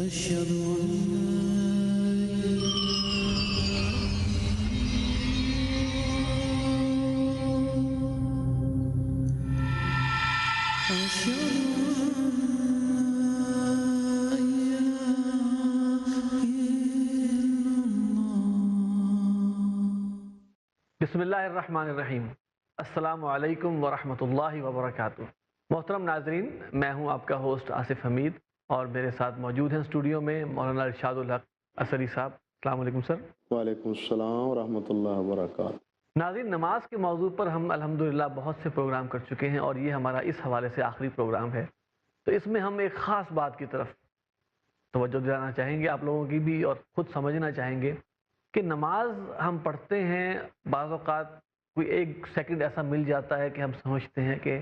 أشهد أن بسم اللہ الرحمن الرحیم۔ السلام علیکم ورحمۃ اللہ وبرکاتہ۔ محترم ناظرین، میں ہوں آپ کا ہوسٹ آصف حمید اور میرے ساتھ موجود ہیں اسٹوڈیو میں مولانا ارشاد الحق اثری صاحب۔ السلام علیکم سر۔ وعلیکم السلام ورحمۃ اللہ وبرکاتہ۔ ناظرین، نماز کے موضوع پر ہم الحمدللہ بہت سے پروگرام کر چکے ہیں اور یہ ہمارا اس حوالے سے آخری پروگرام ہے، تو اس میں ہم ایک خاص بات کی طرف توجہ دلانا چاہیں گے آپ لوگوں کی بھی، اور خود سمجھنا چاہیں گے کہ نماز ہم پڑھتے ہیں، بعض اوقات کوئی ایک سیکنڈ ایسا مل جاتا ہے کہ ہم سمجھتے ہیں کہ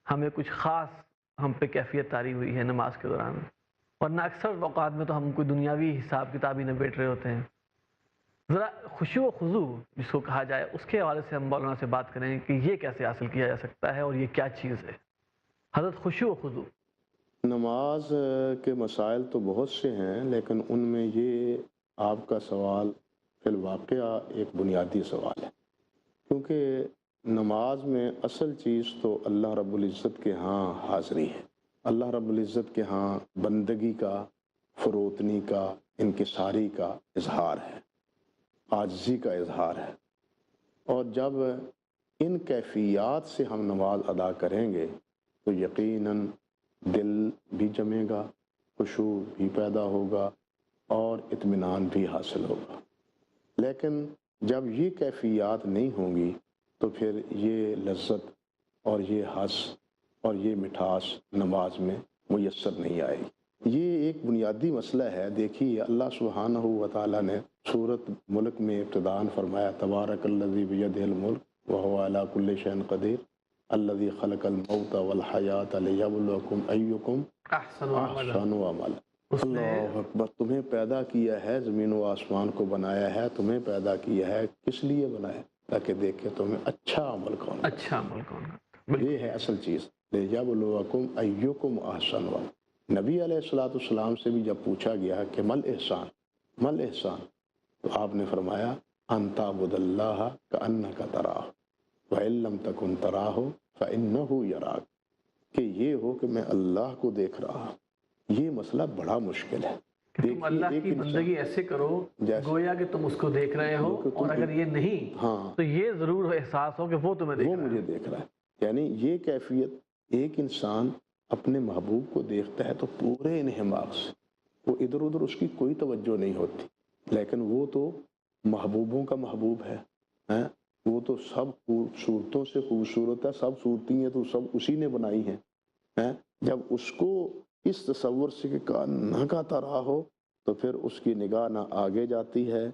ہمیں کچھ خاص ہم پہ کیفیت طاری ہوئی ہے نماز کے دوران، ورنہ اکثر اوقات میں تو ہم کوئی دنیاوی حساب کتاب ہی نہ بیٹھ رہے ہوتے ہیں۔ ذرا خشوع و خضوع جس کو کہا جائے اس کے حوالے سے ہم مولانا سے بات کریں کہ یہ کیسے حاصل کیا جا سکتا ہے اور یہ کیا چیز ہے حضرت خشوع و خضوع۔ نماز کے مسائل تو بہت سے ہیں، لیکن ان میں یہ آپ کا سوال فی الواقعہ ایک بنیادی سوال ہے، کیونکہ نماز میں اصل چیز تو اللہ رب العزت کے ہاں حاضری ہے، اللہ رب العزت کے ہاں بندگی کا، فروتنی کا، انکساری کا اظہار ہے، عاجزی کا اظہار ہے، اور جب ان کیفیات سے ہم نماز ادا کریں گے تو یقیناً دل بھی جمے گا، خشوع بھی پیدا ہوگا اور اطمینان بھی حاصل ہوگا۔ لیکن جب یہ کیفیات نہیں ہوں گی تو پھر یہ لذت اور یہ حس اور یہ مٹھاس نماز میں میسر نہیں آئے گی۔ یہ ایک بنیادی مسئلہ ہے۔ دیکھیے اللہ سبحانہ و تعالیٰ نے سورۃ ملک میں ابتداءً فرمایا تبارک الذی بیدہ الملک وہو علی کل شیء قدیر الذی خلق الموت والحیاۃ لیبلوکم ایکم احسن عملا۔ اللہ اکبر۔ تمہیں پیدا کیا ہے، زمین و آسمان کو بنایا ہے، تمہیں پیدا کیا ہے، کس لیے بنایا؟ تاکہ دیکھے تمہیں اچھا عمل کون ہے۔ اچھا عمل کون ہے، یہ ہے اصل چیز، لیبلوکم ایکم احسن عملا۔ نبی علیہ السلام سے بھی جب پوچھا گیا کہ مل احسان، مل احسان، تو آپ نے فرمایا ان تعبد اللہ کأنک تراہ وإن لم تکن تراہ فإنہ یراک، کہ یہ ہو کہ میں اللہ کو دیکھ رہا ہوں۔ یہ مسئلہ بڑا مشکل ہے کہ تم اللہ کی بندگی ایسے کرو گویا کہ تم اس کو دیکھ رہے ہو، اور اگر یہ نہیں تو یہ ضرور احساس ہو کہ وہ تمہیں دیکھ رہا ہے، وہ مجھے دیکھ رہا ہے۔ یعنی یہ کیفیت، ایک انسان اپنے محبوب کو دیکھتا ہے تو پورے انہماک سے، وہ ادھر ادھر اس کی کوئی توجہ نہیں ہوتی، لیکن وہ تو محبوبوں کا محبوب ہے، وہ تو سب خوبصورتوں سے خوبصورت ہے، سب صورتی ہیں تو سب اسی نے بنائی ہیں۔ جب اس کو اس تصور سے کہ کانہ کا طرح ہو تو پھر اس کی نگاہ نہ آگے جاتی ہے،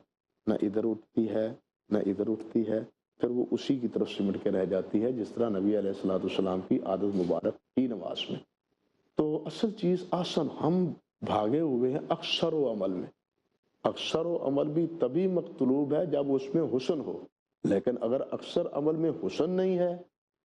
نہ ادھر اٹھتی ہے، نہ ادھر اٹھتی ہے، پھر وہ اسی کی طرف سمٹ کے رہ جاتی ہے، جس طرح نبی علیہ السلام کی عادت مبارک کی نماز میں۔ تو اصل چیز آسن، ہم بھاگے ہوئے ہیں اکثر و عمل میں۔ اکثر و عمل بھی تبھی مطلوب ہے جب اس میں حسن ہو، لیکن اگر اکثر عمل میں حسن نہیں ہے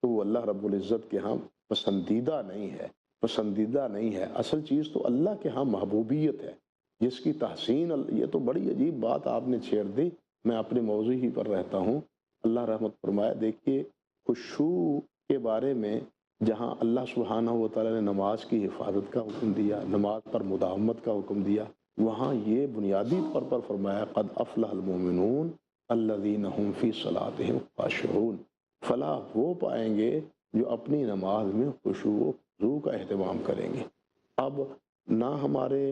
تو وہ اللہ رب العزت کے ہاں پسندیدہ نہیں ہے، پسندیدہ نہیں ہے۔ اصل چیز تو اللہ کے ہاں محبوبیت ہے، جس کی تحسین۔ یہ تو بڑی عجیب بات آپ نے چھیڑ دی، میں اپنے موضوع ہی پر رہتا ہوں۔ اللہ رحمت فرمائے۔ دیکھیے خشوع کے بارے میں جہاں اللہ سبحانہ و تعالیٰ نے نماز کی حفاظت کا حکم دیا، نماز پر مداومت کا حکم دیا، وہاں یہ بنیادی طور پر فرمایا قد افلح المؤمنون الذین هم فی صلاتهم خاشعون۔ فلاح وہ پائیں گے جو اپنی نماز میں خشوع و خضوع کا اہتمام کریں گے۔ اب نہ ہمارے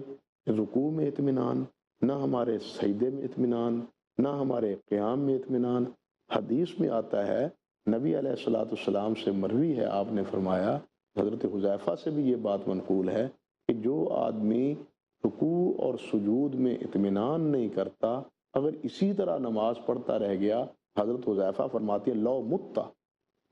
رکوع میں اطمینان، نہ ہمارے سجدے میں اطمینان، نہ ہمارے قیام میں اطمینان۔ حدیث میں آتا ہے، نبی علیہ السلام سے مروی ہے، آپ نے فرمایا، حضرت حذیفہ سے بھی یہ بات منقول ہے کہ جو آدمی رکوع اور سجود میں اطمینان نہیں کرتا، اگر اسی طرح نماز پڑھتا رہ گیا، حضرت حذیفہ فرماتی ہے لو متا،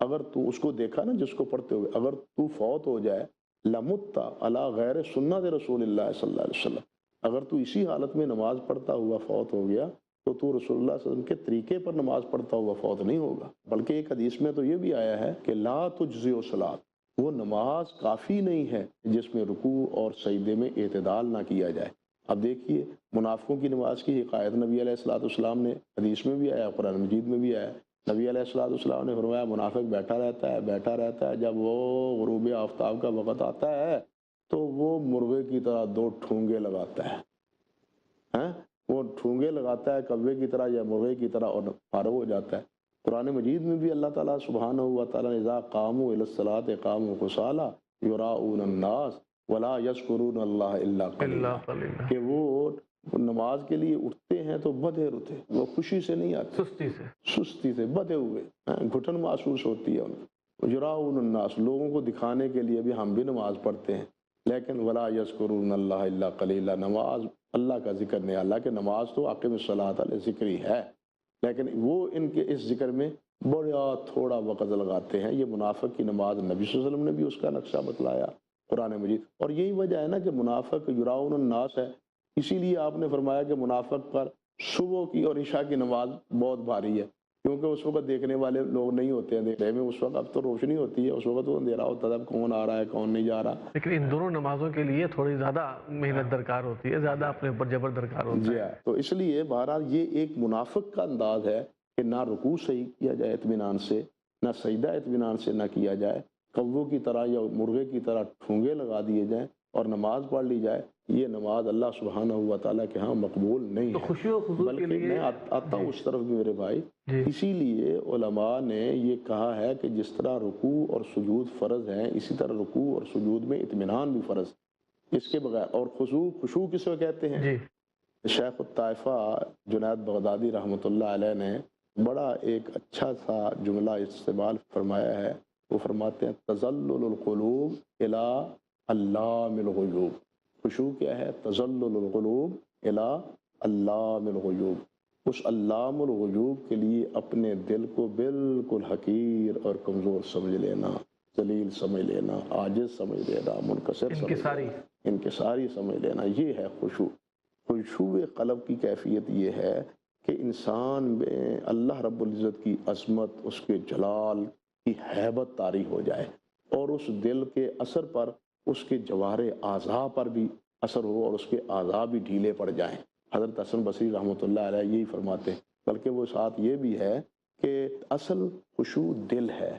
اگر تو اس کو دیکھا نا جس کو پڑھتے ہوئے، اگر تو فوت ہو جائے، لمتا علی غیر سنت رسول اللہ صلی اللہ علیہ وسلم، اگر تو اسی حالت میں نماز پڑھتا ہوا فوت ہو گیا تو رسول اللہ صلی اللہ علیہ وسلم کے طریقے پر نماز پڑھتا ہوا فوت نہیں ہوگا۔ بلکہ ایک حدیث میں تو یہ بھی آیا ہے کہ لا تجزئ صلاۃ، وہ نماز کافی نہیں ہے جس میں رکوع اور سجدے میں اعتدال نہ کیا جائے۔ اب دیکھیے منافقوں کی نماز کی حکایت نبی علیہ الصلوۃ والسلام نے حدیث میں بھی آیا، قرآن مجید میں بھی آیا۔ نبی علیہ الصلوۃ والسلام نے فرمایا منافق بیٹھا رہتا ہے، جب وہ غروب آفتاب کا وقت آتا ہے تو وہ مرغے کی طرح دو ٹھونگے لگاتا ہے، وہ ٹھونگے لگاتا ہے کوے کی طرح یا مرغے کی طرح، اور فارغ ہو جاتا ہے۔ قرآن مجید میں بھی اللہ تعالیٰ سبحانہ و تعالیٰ نے اذا قاموا الی الصلاۃ قاموا کسالى یراؤون الناس ولا یذکرون اللہ الا قلیلا، کہ وہ نماز کے لیے اٹھتے ہیں تو بدے رتے، وہ خوشی سے نہیں آتے، سستی سے بدے ہوئے، گھٹن محسوس ہوتی ہے ان کو۔ یراؤون الناس، لوگوں کو دکھانے کے لیے بھی ہم بھی نماز پڑھتے ہیں، لیکن ولا یذکرون اللہ الا قلیلا، نماز اللہ کا ذکر نہیں۔ اللہ کہ نماز تو اقیم الصلاۃ علیہ ذکر ہی ہے، لیکن وہ ان کے اس ذکر میں بڑا تھوڑا وقت لگاتے ہیں۔ یہ منافق کی نماز نبی صلی اللہ علیہ وسلم نے بھی اس کا نقشہ بتلایا قرآن مجید، اور یہی وجہ ہے نا کہ منافق یراؤن الناس ہے۔ اسی لیے آپ نے فرمایا کہ منافق پر صبح کی اور عشاء کی نماز بہت بھاری ہے، کیونکہ اس وقت دیکھنے والے لوگ نہیں ہوتے ہیں اندھیرے میں، اس وقت اب تو روشنی ہوتی ہے، اس وقت تو اندھیرا ہوتا ہے، اب کون آ رہا ہے کون نہیں جا رہا۔ لیکن ان دونوں نمازوں کے لیے تھوڑی زیادہ محنت درکار ہوتی ہے، زیادہ اپنے اوپر جبر درکار ہوتا جی ہے۔ ہاں، تو اس لیے بہرحال یہ ایک منافق کا انداز ہے کہ نہ رکوع صحیح کیا جائے اطمینان سے، نہ سجدہ اطمینان سے نہ کیا جائے، کووں کی طرح یا مرغے کی طرح ٹھونگے لگا دیے جائیں اور نماز پڑھ لی جائے۔ یہ نماز اللہ سبحانہ و تعالیٰ کے ہاں مقبول نہیں تو ہے۔ خشوع و خضوع کے بلکہ لیے میں آتا ہوں اس طرف بھی میرے بھائی، اسی لیے علماء نے یہ کہا ہے کہ جس طرح رکوع اور سجود فرض ہیں، اسی طرح رکوع اور سجود میں اطمینان بھی فرض، اس کے بغیر۔ اور خشوع کس کو کہتے ہیں؟ شیخ الطائفہ جنید بغدادی رحمۃ اللہ علیہ نے بڑا ایک اچھا سا جملہ استعمال فرمایا ہے، وہ فرماتے ہیں تذلل القلوب الی علام الغیوب۔ خشوع کیا ہے؟ تذلل القلوب الی علام الغیوب، اس علام الغیوب کے لیے اپنے دل کو بالکل حقیر اور کمزور سمجھ لینا، ذلیل سمجھ لینا، عاجز سمجھ لینا، منکسر سمجھ لینا، انکساری سمجھ لینا، یہ ہے خشوع۔ خشوع قلب کی کیفیت یہ ہے کہ انسان میں اللہ رب العزت کی عظمت، اس کے جلال کی ہیبت طاری ہو جائے، اور اس دل کے اثر پر اس کے جوارح اعضاء پر بھی اثر ہو اور اس کے اعضاء بھی ڈھیلے پڑ جائیں۔ حضرت حسن بصری رحمۃ اللہ علیہ یہی فرماتے ہیں، بلکہ وہ ساتھ یہ بھی ہے کہ اصل خشوع دل ہے،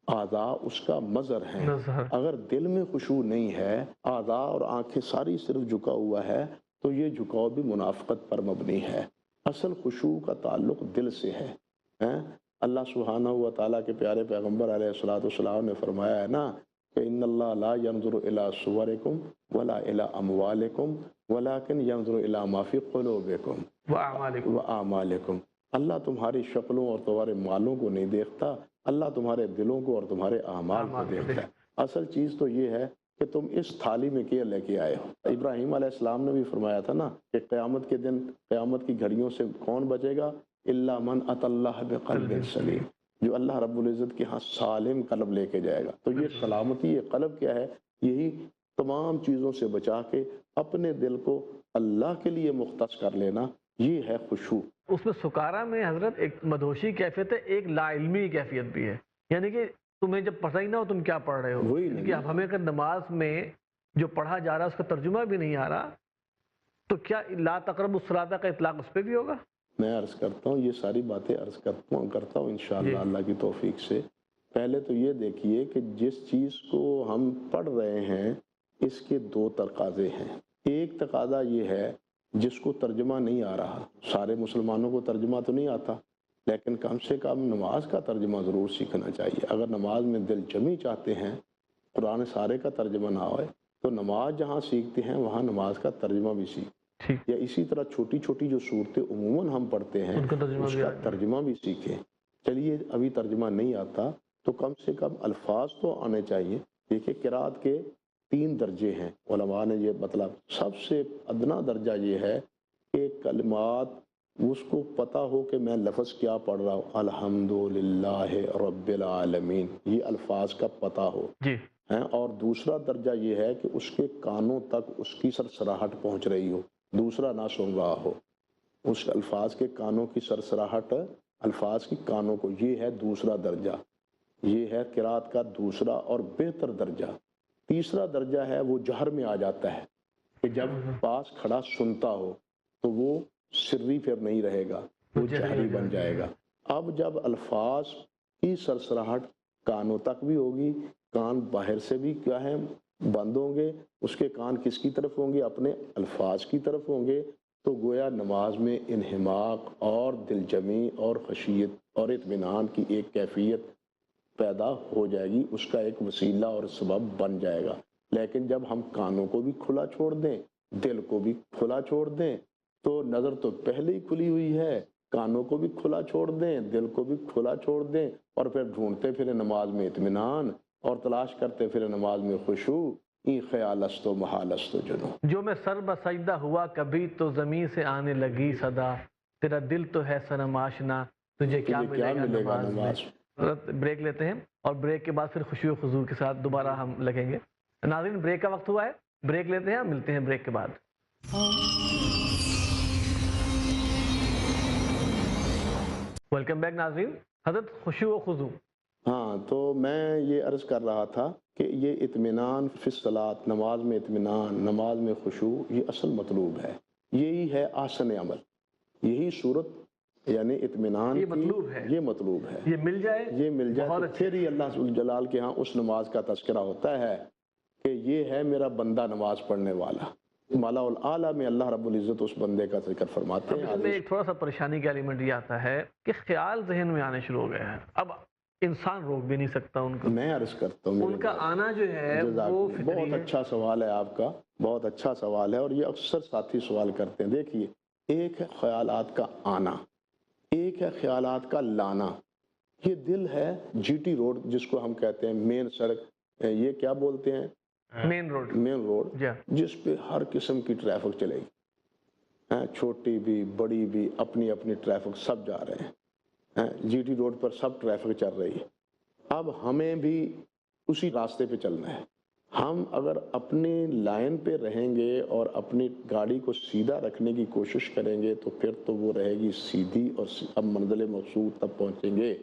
اعضاء اس کا مظہر ہیں۔ اگر دل میں خشوع نہیں ہے، اعضاء اور آنکھیں ساری صرف جھکا ہوا ہے، تو یہ جھکاؤ بھی منافقت پر مبنی ہے۔ اصل خشوع کا تعلق دل سے ہے۔ اللہ سبحانہ و تعالیٰ کے پیارے پیغمبر علیہ الصلوۃ والسلام نے فرمایا ہے نا کہ ان اللہ لا ينظر الى صورکم ولا الى اموالکم ولکن ينظر الى ما فی قلوبکم واعمالکم۔ اللہ تمہاری شکلوں اور تمہارے مالوں کو نہیں دیکھتا، اللہ تمہارے دلوں کو اور تمہارے اعمال کو دیکھتا ہے۔ اصل چیز تو یہ ہے کہ تم اس تھالی میں کیا لے کے آئے ہو۔ ابراہیم علیہ السلام نے بھی فرمایا تھا نا کہ قیامت کے دن، قیامت کی گھڑیوں سے کون بچے گا؟ الا من اتى اللہ بقلب سلیم، جو اللہ رب العزت کے ہاں سالم قلب لے کے جائے گا۔ تو یہ سلامتی، یہ قلب کیا ہے؟ یہی تمام چیزوں سے بچا کے اپنے دل کو اللہ کے لیے مختص کر لینا، یہ ہے خشوع۔ اس میں سکارا میں حضرت ایک مدہوشی کیفیت ہے، ایک لا علمی کیفیت بھی ہے، یعنی کہ تمہیں جب پتہ ہی نہ ہو تم کیا پڑھ رہے ہو، کیونکہ اب ہمیں اگر نماز میں جو پڑھا جا رہا ہے اس کا ترجمہ بھی نہیں آ رہا، تو کیا لا تقربوا الصلاۃ کا اطلاق اس پہ بھی ہوگا؟ میں عرض کرتا ہوں، یہ ساری باتیں عرض کرتا ہوں انشاءاللہ اللہ کی توفیق سے۔ پہلے تو یہ دیکھیے کہ جس چیز کو ہم پڑھ رہے ہیں اس کے دو تقاضے ہیں۔ ایک تقاضا یہ ہے جس کو ترجمہ نہیں آ رہا، سارے مسلمانوں کو ترجمہ تو نہیں آتا، لیکن کم سے کم نماز کا ترجمہ ضرور سیکھنا چاہیے۔ اگر نماز میں دل جمی چاہتے ہیں، قرآن سارے کا ترجمہ نہ ہوئے تو نماز جہاں سیکھتے ہیں وہاں نماز کا ترجمہ بھی سیکھ، یا اسی طرح چھوٹی چھوٹی جو صورتیں عموماً ہم پڑھتے ہیں اس کا ترجمہ بھی سیکھیں۔ چلیے ابھی ترجمہ نہیں آتا تو کم سے کم الفاظ تو آنے چاہیے۔ دیکھیے قرات کے 3 درجے ہیں، علماء نے یہ مطلب سب سے ادنا درجہ یہ ہے کہ کلمات اس کو پتہ ہو کہ میں لفظ کیا پڑھ رہا ہوں، الحمدللہ رب العالمین، یہ الفاظ کا پتہ ہو۔ اور دوسرا درجہ یہ ہے کہ اس کے کانوں تک اس کی سرسراہٹ پہنچ رہی ہو، دوسرا نہ سن رہا ہو، اس الفاظ کے کانوں کی سرسراہٹ الفاظ کی کانوں کو، یہ ہے دوسرا درجہ، یہ ہے قرات کا دوسرا اور بہتر درجہ۔ تیسرا درجہ ہے وہ جہر میں آ جاتا ہے، کہ جب پاس کھڑا سنتا ہو تو وہ سری پھر نہیں رہے گا، وہ جہری بن جائے گا۔ اب جب الفاظ کی سرسراہٹ کانوں تک بھی ہوگی، کان باہر سے بھی کیا ہے بند ہوں گے، اس کے کان کس کی طرف ہوں گے؟ اپنے الفاظ کی طرف ہوں گے، تو گویا نماز میں انہماک اور دل جمی اور خشیت اور اطمینان کی ایک کیفیت پیدا ہو جائے گی، اس کا ایک وسیلہ اور سبب بن جائے گا۔ لیکن جب ہم کانوں کو بھی کھلا چھوڑ دیں، دل کو بھی کھلا چھوڑ دیں، تو نظر تو پہلے ہی کھلی ہوئی ہے، کانوں کو بھی کھلا چھوڑ دیں، دل کو بھی کھلا چھوڑ دیں، اور پھر ڈھونڈتے پھریں نماز میں اطمینان اور تلاش کرتے پھریں نماز میں خشوع، این خیال است و محال است و جنو۔ جو میں سر بسجدہ ہوا کبھی تو زمین سے آنے لگی صدا، تیرا دل تو ہے صنم آشنا، تجھے کیا ملے گا نماز میں۔ بریک لیتے ہیں اور بریک کے بعد پھر خشوع و خضوع کے ساتھ دوبارہ ہم لگیں گے۔ ناظرین بریک کا وقت ہوا ہے، بریک لیتے ہیں، ملتے ہیں بریک کے بعد۔ ویلکم بیک ناظرین، حضرت خشوع و خضوع۔ ہاں، تو میں یہ عرض کر رہا تھا کہ یہ اطمینان فی الصلاۃ، نماز میں اطمینان، نماز میں خشوع، یہ اصل مطلوب ہے، یہی ہے آسن عمل، یہی صورت یعنی اطمینان یہ کی مطلوب ہے، یہ مطلوب ہے، یہ مل جائے تو پھر ہی اللہ جلال کے ہاں اس نماز کا تذکرہ ہوتا ہے کہ یہ ہے میرا بندہ نماز پڑھنے والا۔ مالا الاعلیٰ میں اللہ رب العزت اس بندے کا ذکر فرماتے ہیں۔ اس میں ایک تھوڑا سا پریشانی کا ایلیمنٹ یہ آتا ہے کہ خیال ذہن میں آنے شروع ہو گئے ہیں، اب انسان روک بھی نہیں سکتا ان کو۔ میں عرض کرتا ہوں، ان کا آنا جو ہے وہ فطری بہت ہے۔ اچھا سوال ہے آپ کا، بہت اچھا سوال ہے، اور یہ اکثر ساتھی سوال کرتے ہیں۔ دیکھیے، ایک ہے خیالات کا آنا، ایک ہے خیالات کا لانا۔ یہ دل ہے جی ٹی روڈ جس کو ہم کہتے ہیں، مین سڑک، یہ کیا بولتے ہیں؟ مین روڈ، مین روڈ، جس پہ ہر قسم کی ٹریفک چلے گی، چھوٹی بھی بڑی بھی، اپنی اپنی ٹریفک، سب جا رہے ہیں، جی ٹی روڈ پر سب ٹریفک چل رہی ہے۔ اب ہمیں بھی اسی راستے پہ چلنا ہے۔ ہم اگر اپنی لائن پہ رہیں گے اور اپنی گاڑی کو سیدھا رکھنے کی کوشش کریں گے تو پھر تو وہ رہے گی سیدھی، اور اب منزل مقصود تب پہنچیں گے۔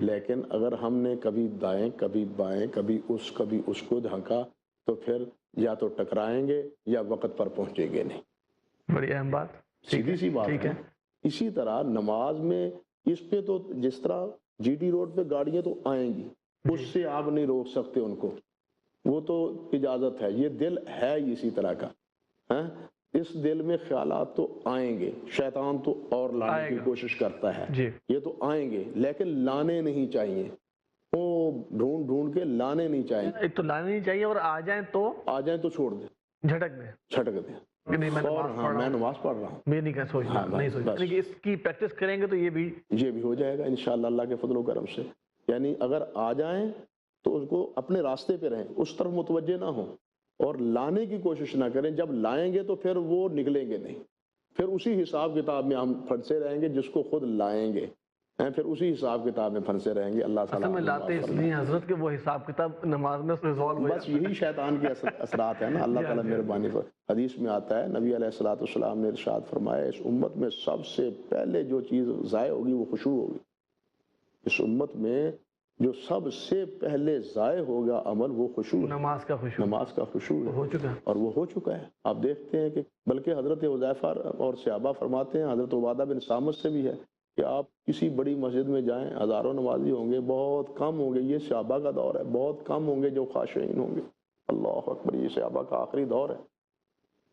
لیکن اگر ہم نے کبھی دائیں کبھی بائیں، کبھی اس کو دھکا، تو پھر یا تو ٹکرائیں گے یا وقت پر پہنچیں گے نہیں۔ بڑی اہم بات، سیدھی سی بات ہے۔ اسی طرح نماز میں اس پہ تو جس طرح جی ٹی روڈ پہ گاڑیاں تو آئیں گی، اس سے آپ نہیں روک سکتے ان کو، وہ تو اجازت ہے۔ یہ دل ہے اسی طرح کا، اس دل میں خیالات تو آئیں گے، شیطان تو اور لانے کی کوشش کرتا ہے، یہ تو آئیں گے، لیکن لانے نہیں چاہیے، وہ ڈھونڈ ڈھونڈ کے لانے نہیں چاہیے۔ ایک تو لانے نہیں چاہیے، اور آ جائیں تو چھوڑ دیں، جھٹک دیں، میں نماز پڑھ رہا ہوں، میں نہیں سوچنا، اس کی پریکٹس کریں گے تو یہ بھی ہو جائے گا انشاءاللہ اللہ کے فضل و کرم سے۔ یعنی اگر آ جائیں تو اس کو اپنے راستے پہ رہیں، اس طرف متوجہ نہ ہوں اور لانے کی کوشش نہ کریں۔ جب لائیں گے تو پھر وہ نکلیں گے نہیں، پھر اسی حساب کتاب میں ہم پھنسے رہیں گے، جس کو خود لائیں گے پھر اسی حساب کتاب میں پھنسے رہیں گے۔ اللہ تعالیٰ میں لاتے اس لیے حضرت کہ وہ حساب کتاب نماز میں ریزالو ہو جائے، بس یہی شیطان کے اثرات ہیں نا۔ اللہ تعالیٰ مہربانی پر حدیث میں آتا ہے، نبی علیہ الصلوۃ والسلام نے ارشاد فرمایا، اس امت میں سب سے پہلے جو چیز ضائع ہوگی وہ خشوع ہوگی۔ اس امت میں جو سب سے پہلے ضائع ہوگا عمل وہ خشوع، نماز کا خشوع ہو چکا ہے، اور وہ ہو چکا ہے۔ آپ دیکھتے ہیں کہ بلکہ حضرت حذیفہ اور صحابہ فرماتے ہیں، حضرت عبادہ بن صامت سے بھی ہے کہ آپ کسی بڑی مسجد میں جائیں، ہزاروں نمازی ہوں گے، بہت کم ہوں گے، یہ صحابہ کا دور ہے، بہت کم ہوں گے جو خاشعین ہوں گے۔ اللہ اکبر، یہ صحابہ کا آخری دور ہے۔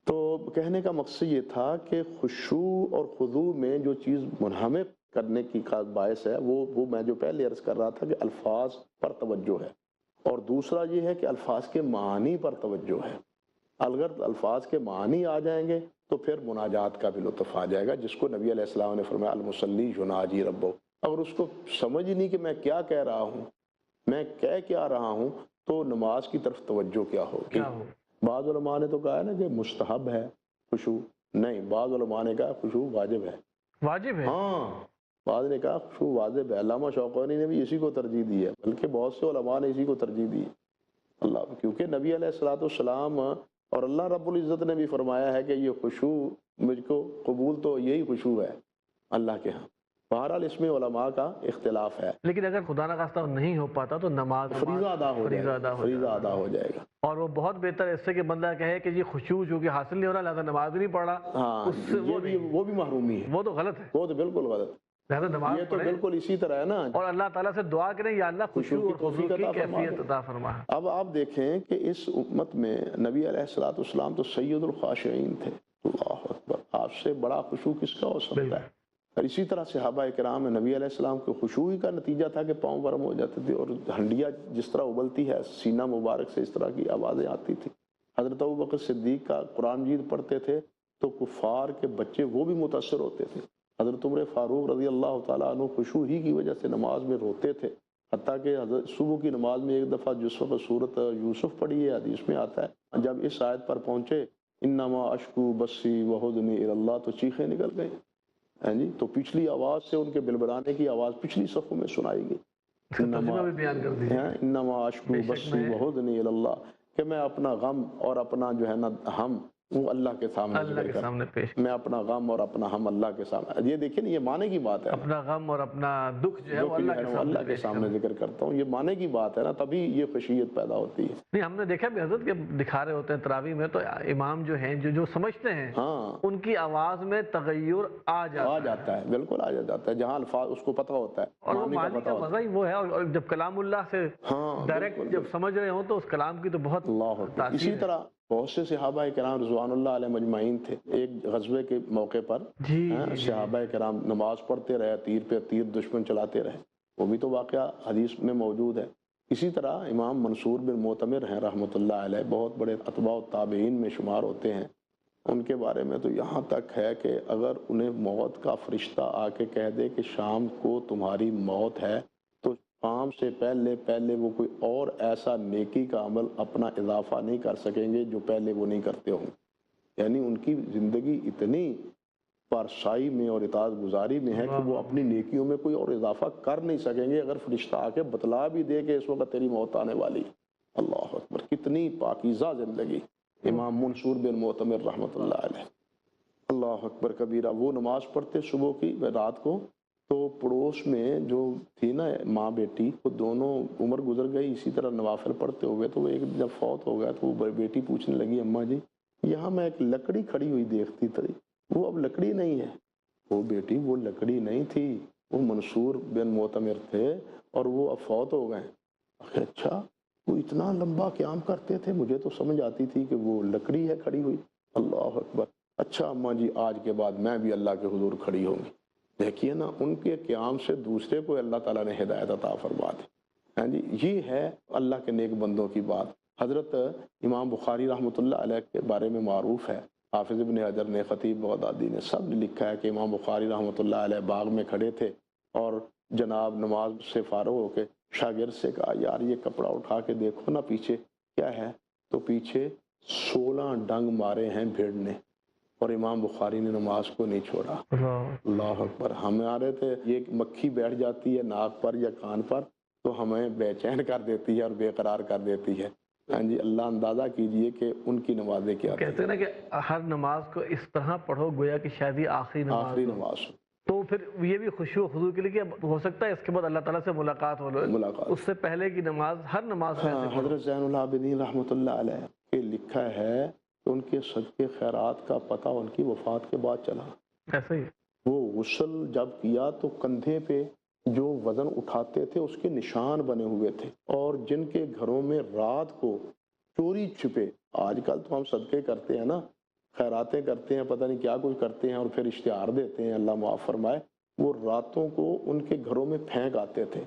تو کہنے کا مقصد یہ تھا کہ خشوع اور خضوع میں جو چیز منہمک کرنے کی باعث ہے، وہ میں جو پہلے عرض کر رہا تھا کہ الفاظ پر توجہ ہے، اور دوسرا یہ ہے کہ الفاظ کے معانی پر توجہ ہے۔ اگر الفاظ کے معنی آ جائیں گے تو پھر مناجات کا بھی لطف آ جائے گا، جس کو نبی علیہ السلام نے فرمایا المصلی یناجی ربہ۔ اگر اس کو سمجھ نہیں کہ میں کیا کہہ رہا ہوں، میں کہہ کیا رہا ہوں، تو نماز کی طرف توجہ کیا ہوگی؟ بعض علماء نے تو کہا ہے نا کہ مستحب ہے خشوع، نہیں، بعض علماء نے کہا خشوع واجب ہے۔ واجب ہے؟ ہاں، بعض نے کہا خشوع واجب ہے۔ علامہ شوکانی نے بھی اسی کو ترجیح دی ہے، بلکہ بہت سے علماء نے اسی کو ترجیح دی ہے۔ اللہ، کیونکہ نبی علیہ الصلوۃ والسلام اور اللہ رب العزت نے بھی فرمایا ہے کہ یہ خشوع مجھ کو قبول، تو یہی خشوع ہے اللہ کے ہاں۔ بہرحال اس میں علماء کا اختلاف ہے. لیکن اگر خدا نخواستہ نہیں ہو پاتا تو نماز فریضہ ادا ہو جائے گا, فریضہ جائے ادا گا. ہو جائے گا. اور وہ بہت بہتر اس سے کہ بندہ کہے کہ یہ خشوع جو کہ حاصل نہیں ہو رہا لہذا نماز نہیں پڑھ رہا. ہاں اس سے وہ بھی محرومی ہے, وہ تو غلط ہے, وہ تو بالکل غلط. لہذا نماز یہ تو پڑھیں بالکل اسی طرح ہے نا. اور اللہ تعالیٰ سے دعا کریں یا اللہ خشوع اور خضوع کی کیفیت عطا فرما. اب آپ دیکھیں کہ اس امت میں نبی علیہ الصلوۃ والسلام تو سید الخاشعین تھے. اللہ اکبر, آپ سے بڑا خشوع کس کا ہو سکتا ہے. اور اسی طرح صحابہ کرام نبی علیہ السلام کے خشوع کا نتیجہ تھا کہ پاؤں گرم ہو جاتے تھے اور ہنڈیا جس طرح ابلتی ہے سینہ مبارک سے اس طرح کی آوازیں آتی تھی. حضرت ابوبکر صدیق کا قرآن مجید پڑھتے تھے تو کفار کے بچے وہ بھی متاثر ہوتے تھے. حضرت عمر فاروق رضی اللہ تعالیٰ عنہ خشوع ہی کی وجہ سے نماز میں روتے تھے, حتیٰ کہ حضرت صبح کی نماز میں ایک دفعہ جس وقت سورت یوسف پڑھی ہے حدیث میں آتا ہے جب اس آیت پر پہنچے انما اشکو بسی وحزنی الی اللہ تو چیخیں نکل گئیں. ہاں جی, تو پچھلی آواز سے ان کے بلبلانے کی آواز پچھلی صفوں میں سنائی گئی. انما اشکو بسی وحزنی الی اللہ, کہ میں اپنا غم اور اپنا جو ہے نا ہم وہ اللہ کے سامنے پیش, میں اپنا غم اور اپنا ہم اللہ کے سامنے. یہ دیکھیں یہ معنی کی بات ہے, اپنا غم اور اپنا دکھ جو ہے وہ اللہ کے سامنے ذکر کرتا ہوں, یہ معنی کی بات ہے نا, تبھی یہ خشیت پیدا ہوتی ہے. نہیں ہم نے دیکھا بھی حضرت کہ دکھا رہے ہوتے ہیں تراویح میں تو امام جو ہیں جو سمجھتے ہیں ان کی آواز میں تغیر آ جاتا ہے, بالکل آ جاتا ہے جہاں الفاظ اس کو پتہ ہوتا ہے. اور وہ معنی کا مزہ ہی وہ ہے, اور جب کلام اللہ سے ڈائریکٹ جب سمجھ رہے ہوں تو اس کلام کی تو بہت تاثیر. اسی طرح بہت سے صحابہ کرام رضوان اللہ علیہ مجمعین تھے. ایک غزوے کے موقع پر صحابہ کرام نماز پڑھتے رہے, تیر پہ تیر دشمن چلاتے رہے, وہ بھی تو واقعہ حدیث میں موجود ہے. اسی طرح امام منصور بن معتمر ہیں رحمۃ اللہ علیہ, بہت بڑے اتباع التابعین میں شمار ہوتے ہیں. ان کے بارے میں تو یہاں تک ہے کہ اگر انہیں موت کا فرشتہ آ کے کہہ دے کہ شام کو تمہاری موت ہے تو شام سے پہلے وہ کوئی اور ایسا نیکی کا عمل اپنا اضافہ نہیں کر سکیں گے جو پہلے وہ نہیں کرتے ہوں. یعنی ان کی زندگی اتنی پارسائی میں اور اطاعت گزاری میں ہے کہ وہ اپنی نیکیوں میں کوئی اور اضافہ کر نہیں سکیں گے اگر فرشتہ آ کے بتلا بھی دے کہ اس وقت تیری موت آنے والی. اللہ اکبر, کتنی پاکیزہ زندگی امام منصور بن معتمر رحمۃ اللہ علیہ. اللہ اکبر کبیرہ. وہ نماز پڑھتے صبح کی رات کو, تو پڑوس میں جو تھی نا ماں بیٹی, وہ دونوں عمر گزر گئی اسی طرح نوافل پڑھتے ہوئے, تو وہ ایک جب فوت ہو گیا تو وہ بیٹی پوچھنے لگی اماں جی یہاں میں ایک لکڑی کھڑی ہوئی دیکھتی تھی, وہ اب لکڑی نہیں ہے. وہ بیٹی وہ لکڑی نہیں تھی, وہ منصور بن معتمر تھے اور وہ اب فوت ہو گئے. اچھا وہ اتنا لمبا قیام کرتے تھے, مجھے تو سمجھ آتی تھی کہ وہ لکڑی ہے کھڑی ہوئی. اللہ اکبر. اچھا اماں جی آج کے بعد میں بھی اللہ کے حضور کھڑی ہوں گی. دیکھیے نا ان کے قیام سے دوسرے کو اللہ تعالیٰ نے ہدایت عطا فرما دی. ہاں جی, یہ ہے اللہ کے نیک بندوں کی بات. حضرت امام بخاری رحمۃ اللہ علیہ کے بارے میں معروف ہے, حافظ ابن حجر نے, خطیب بغدادی نے, سب نے لکھا ہے کہ امام بخاری رحمۃ اللہ علیہ باغ میں کھڑے تھے اور جناب نماز سے فارغ ہو کے شاگرد سے کہا یار یہ کپڑا اٹھا کے دیکھو نا پیچھے کیا ہے, تو پیچھے 16 ڈنگ مارے ہیں بھیڑ نے, اور امام بخاری نے نماز کو نہیں چھوڑا. اللہ اکبر. ہمارے تھے یہ مکھی بیٹھ جاتی ہے ناک پر یا کان پر تو ہمیں بے چین کر دیتی ہے اور بے قرار کر دیتی ہے. ہاں جی, اللہ اندازہ کیجئے کہ ان کی نمازیں کیا کہتے ہیں نا کہ ہر نماز کو اس طرح پڑھو گویا کہ شاید یہ آخری نماز. تو پھر یہ بھی خشوع و خضوع کے لیے کہ ہو سکتا ہے اس کے بعد اللہ تعالیٰ سے ملاقات ہو, اس سے پہلے کی نماز ہر نماز میں حضرت زین العابدین رحمۃ اللہ علیہ کے لکھا ہے کہ ان کے صدقے خیرات کا پتہ ان کی وفات کے بعد چلا. ایسا ہی وہ غسل جب کیا تو کندھے پہ جو وزن اٹھاتے تھے اس کے نشان بنے ہوئے تھے, اور جن کے گھروں میں رات کو چوری چھپے, آج کل تو ہم صدقے کرتے ہیں نا, خیراتیں کرتے ہیں, پتہ نہیں کیا کچھ کرتے ہیں اور پھر اشتہار دیتے ہیں, اللہ معاف فرمائے, وہ راتوں کو ان کے گھروں میں پھینک آتے تھے.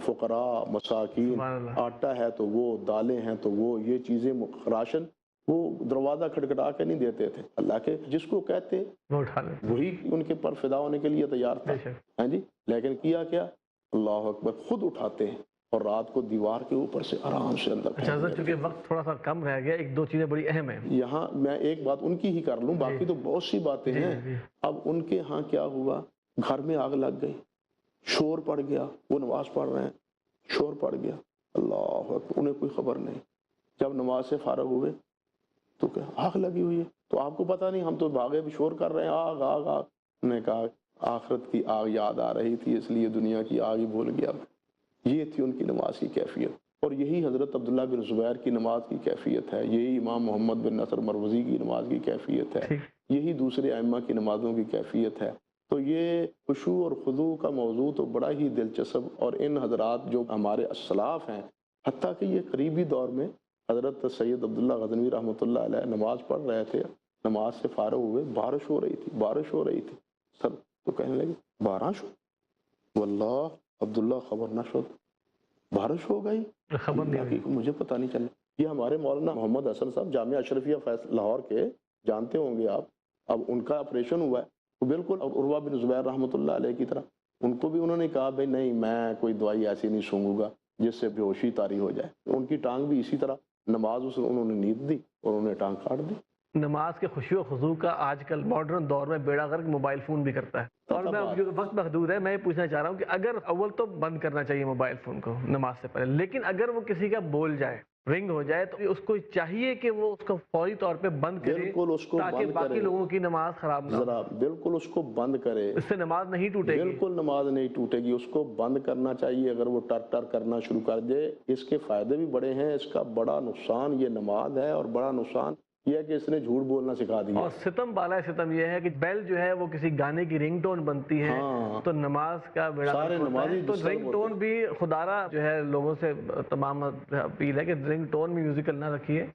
فقراء مساکین, آٹا ہے تو وہ, دالیں ہیں تو وہ, یہ چیزیں راشن, وہ دروازہ کھٹکھٹا کے نہیں دیتے تھے. اللہ کے جس کو کہتے وہی ان کے پر فدا ہونے کے لیے تیار تھا. ہاں جی, لیکن کیا اللہ اکبر, خود اٹھاتے ہیں اور رات کو دیوار کے اوپر سے آرام سے اندر. اچھا چونکہ وقت تھوڑا سا کم رہ گیا, ایک دو چیزیں بڑی اہم ہیں یہاں, میں ایک بات ان کی ہی کر لوں, باقی تو بہت سی باتیں ہیں. اب ان کے ہاں کیا ہوا, گھر میں آگ لگ گئی, شور پڑ گیا, وہ نماز پڑھ رہے ہیں, شور پڑ گیا, اللہ اکبر, انہیں کوئی خبر نہیں. جب نماز سے فارغ ہوئے تو کیا آگ لگی ہوئی ہے, تو آپ کو پتہ نہیں, ہم تو بھاگے بھی شور کر رہے ہیں, آگ آگ آگ. نے کہا آخرت کی آگ یاد آ رہی تھی اس لیے دنیا کی آگ ہی بھول گیا. یہ تھی ان کی نماز کی کیفیت. اور یہی حضرت عبداللہ بن زبیر کی نماز کی کیفیت ہے, یہی امام محمد بن نصر مروزی کی نماز کی کیفیت ہے, یہی دوسرے ائمہ کی نمازوں کی کیفیت ہے. تو یہ خشوع اور خضوع کا موضوع تو بڑا ہی دلچسپ, اور ان حضرات جو ہمارے اسلاف ہیں, حتیٰ کہ یہ قریبی دور میں حضرت سید عبداللہ غزنوی رحمۃ اللہ علیہ نماز پڑھ رہے تھے, نماز سے فارغ ہوئے, بارش ہو رہی تھی سر, تو کہنے لگے بارش ہو, واللہ عبداللہ خبر نہ شد, بارش ہو گئی, خبر نہیں ہوئی, مجھے پتہ نہیں چلا. یہ ہمارے مولانا محمد حسن صاحب جامعہ اشرفیہ لاہور کے, جانتے ہوں گے آپ, اب ان کا آپریشن ہوا ہے, تو بالکل عروہ بن زبیر رحمۃ اللہ علیہ کی طرح ان کو بھی انہوں نے کہا بھائی نہیں, میں کوئی دوائی ایسی نہیں سونگوں گا جس سے بے ہوشی طاری ہو جائے. ان کی ٹانگ بھی اسی طرح, نماز انہوں نے نیند دی اور انہوں نے ٹانگ کاٹ دی. نماز کے خشوع و خضوع کا آج کل ماڈرن دور میں بیڑا غرق موبائل فون بھی کرتا ہے. اور میں وقت محدود ہے, میں یہ پوچھنا چاہ رہا ہوں کہ اگر اول تو بند کرنا چاہیے موبائل فون کو نماز سے پہلے, لیکن اگر وہ کسی کا بول جائے, رنگ ہو جائے, تو اس کو چاہیے کہ وہ اس کو فوری طور پہ بند کرے, بالکل اس کو تاکہ بند باقی کرے, لوگوں کی نماز خراب نہ ہو. بالکل اس کو بند کرے, اس سے نماز نہیں ٹوٹے گی. بالکل نماز نہیں ٹوٹے گی, اس کو بند کرنا چاہیے. اگر وہ ٹر ٹر کرنا شروع کر دے, اس کے فائدے بھی بڑے ہیں, اس کا بڑا نقصان یہ نماز ہے, اور بڑا نقصان یہ ہے کہ اس نے جھوٹ بولنا سکھا دیا. اور ستم بالا ستم یہ ہے کہ بیل جو ہے وہ کسی گانے کی رنگ ٹون بنتی ہے, تو نماز کا بیڑا سارے نمازی تو رنگ ٹون بھی خدارہ جو ہے لوگوں سے تمام اپیل ہے کہ رنگ ٹون میں میوزیکل نہ رکھیے.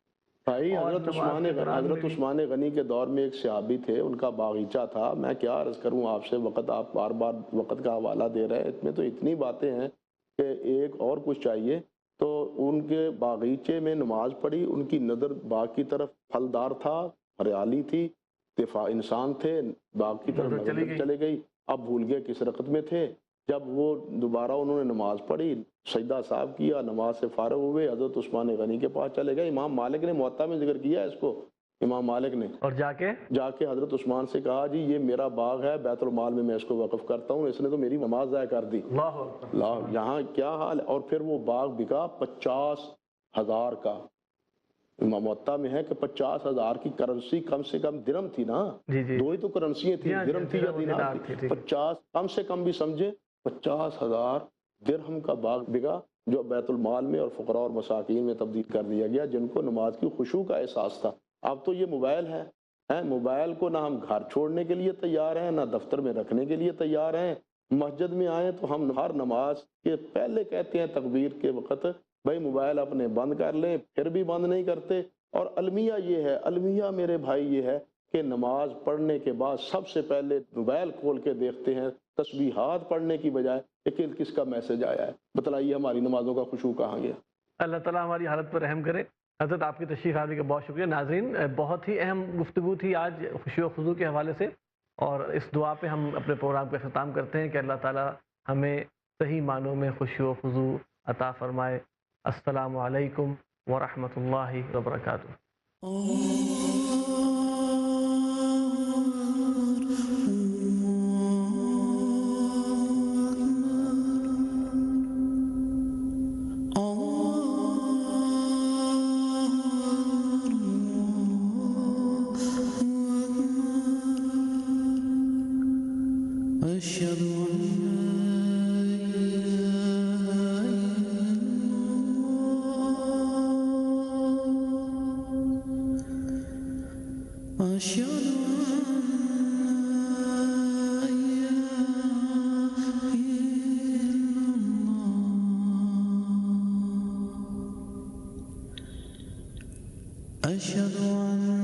بھائی حضرت عثمان غنی کے دور میں ایک صحابی تھے, ان کا باغیچہ تھا. میں کیا عرض کروں آپ سے, وقت آپ بار بار وقت کا حوالہ دے رہے ہیں, اس میں تو اتنی باتیں ہیں کہ ایک اور کچھ چاہیے. تو ان کے باغیچے میں نماز پڑھی, ان کی نظر باغ کی طرف, پھلدار تھا, ہریالی تھی, دفاع انسان تھے, باغ کی طرف نظر چلے گئی. اب بھول گئے کس رکعت میں تھے. جب وہ دوبارہ انہوں نے نماز پڑھی, سجدہ صاحب کیا, نماز سے فارغ ہوئے, حضرت عثمان غنی کے پاس چلے گئے. امام مالک نے موطا میں ذکر کیا اس کو, امام مالک نے, اور جا کے حضرت عثمان سے کہا جی یہ میرا باغ ہے, بیت المال میں اس کو وقف کرتا ہوں, اس نے تو میری نماز ضائع کر دی. اللہ, یہاں کیا حال ہے. اور پھر وہ باغ بکا 50,000 کا. موطا میں ہے کہ 50,000 کی کرنسی کم سے کم درہم تھی نا, دو ہی تو کرنسیاں تھیں, درہم تھی یا دینار تھی. 50 کم سے کم بھی سمجھے 50,000 درہم کا باغ بکا, جو بیت المال میں اور فقراء اور مساکین میں تبدیل کر دیا گیا, جن کو نماز کی خشوع کا احساس تھا. اب تو یہ موبائل ہے, موبائل کو نہ ہم گھر چھوڑنے کے لیے تیار ہیں, نہ دفتر میں رکھنے کے لیے تیار ہیں. مسجد میں آئیں تو ہم ہر نماز کے پہلے کہتے ہیں تکبیر کے وقت بھائی موبائل اپنے بند کر لیں, پھر بھی بند نہیں کرتے. اور المیہ یہ ہے, المیہ میرے بھائی یہ ہے کہ نماز پڑھنے کے بعد سب سے پہلے موبائل کھول کے دیکھتے ہیں, تسبیحات پڑھنے کی بجائے کہ کس کا میسج آیا ہے. بتلائیے ہماری نمازوں کا خشوع کہاں گیا. اللہ تعالیٰ ہماری حالت پر رحم کرے. حضرت آپ کی تشریف آوری کا بہت شکریہ. ناظرین, بہت ہی اہم گفتگو تھی آج خشوع و خضوع کے حوالے سے, اور اس دعا پہ ہم اپنے پروگرام کا اختتام کرتے ہیں کہ اللہ تعالیٰ ہمیں صحیح معنوں میں خشوع و خضوع عطا فرمائے. السلام علیکم ورحمۃ اللہ وبرکاتہ. أشهد أن